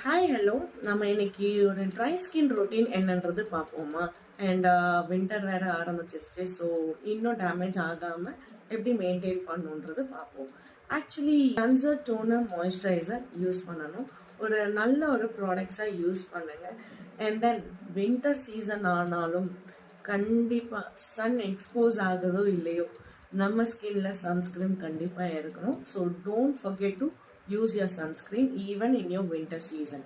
Hi hello நம்ம இன்னைக்கு ஒரு ட்ரை ஸ்கின் ரொட்டீன் என்னன்றது பார்ப்போமா. அண்ட் வின்டர் வேற ஆரம்பிச்சிருச்சு. ஸோ இன்னும் டேமேஜ் ஆகாமல் எப்படி மெயின்டைன் பண்ணுன்றது பார்ப்போம். Actually cleanser, toner, moisturiser use பண்ணணும். ஒரு நல்ல ஒரு ப்ராடக்ட்ஸாக யூஸ் பண்ணுங்க. அண்ட் தென் வின்டர் சீசன் ஆனாலும் கண்டிப்பாக சன் எக்ஸ்போஸ் ஆகுதோ இல்லையோ நம்ம ஸ்கின்ல சன்ஸ்கிரீன் கண்டிப்பாக இருக்கணும். So don't forget to use your sunscreen even in your winter season.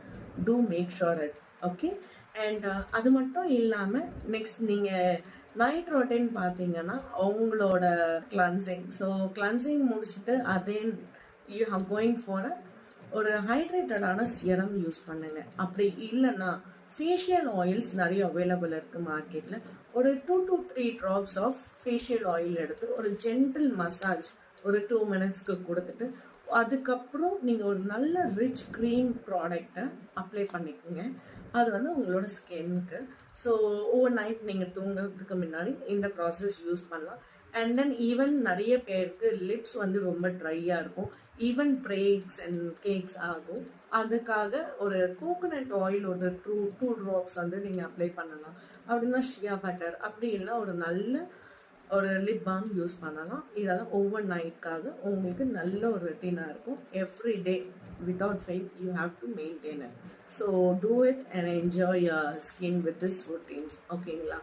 Do make sure it. Okay. And அது மட்டும் இல்லாமல் நெக்ஸ்ட் நீங்கள் நைட் ரொட்டீன் பார்த்தீங்கன்னா அவங்களோட கிளன்சிங். ஸோ கிளன்சிங் முடிச்சுட்டு அதே யூ ஹவ் கோயிங் ஃபார் ஒரு ஹைட்ரேட்டடான சிரம் யூஸ் பண்ணுங்க. அப்படி இல்லைன்னா ஃபேஷியல் ஆயில்ஸ் நிறைய அவைலபிள் இருக்குது மார்க்கெட்டில். ஒரு 2 to 3 drops of facial oil எடுத்து ஒரு ஜென்டில் மசாஜ் ஒரு 2 minutesக்கு கொடுத்துட்டு அதுக்கப்புறம் நீங்கள் ஒரு நல்ல ரிச் க்ரீம் ப்ராடக்டை அப்ளை பண்ணிக்கோங்க. அது வந்து உங்களோட ஸ்கின்னுக்கு. ஸோ ஓவர் நைட் நீங்கள் தூங்குறதுக்கு முன்னாடி இந்த ப்ராசஸ் யூஸ் பண்ணலாம். அண்ட் தென் ஈவன் நிறைய பேருக்கு லிப்ஸ் வந்து ரொம்ப ட்ரையாக இருக்கும். ஈவன் பிரேக்ஸ் அண்ட் கேக்ஸ் ஆகும். அதுக்காக ஒரு கோகோனட் ஆயில் ஒரு டூ ட்ராப்ஸ் வந்து நீங்கள் அப்ளை பண்ணலாம். அப்படின்னா ஷியா பட்டர் அப்படி இல்லைன்னா ஒரு நல்ல ஒரு லிப் பாம் யூஸ் பண்ணலாம். இதெல்லாம் ஓவர் நைட்காக உங்களுக்கு நல்ல ஒரு ரொட்டீனாக இருக்கும். Every day without fail you have to maintain it. So do it and enjoy your skin with this routines. ஓகேங்களா?